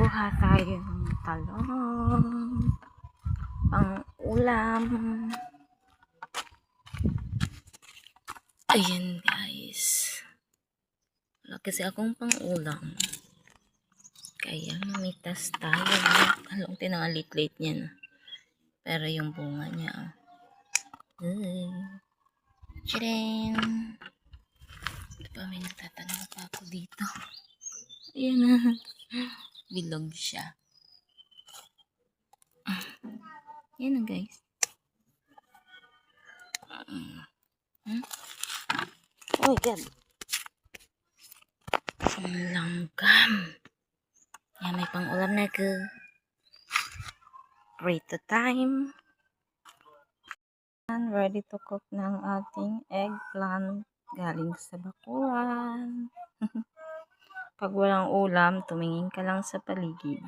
kuha tayo ng talong pang ulam. Ayan guys, wala kasi akong pang ulam, kaya mamitas tayo. Halong tinangalit-late niya na, pero yung bunga niya Tcharam! Diba may nagtatanong pa ako dito. Ayan na. Bilog siya. Ayan na guys. Oh my god. Ang langgam. Ayan, may pang ulam na ko. Prito time. Ready to cook ng ating eggplant galing sa bakuran. Pag walang ulam, tumingin ka lang sa paligid.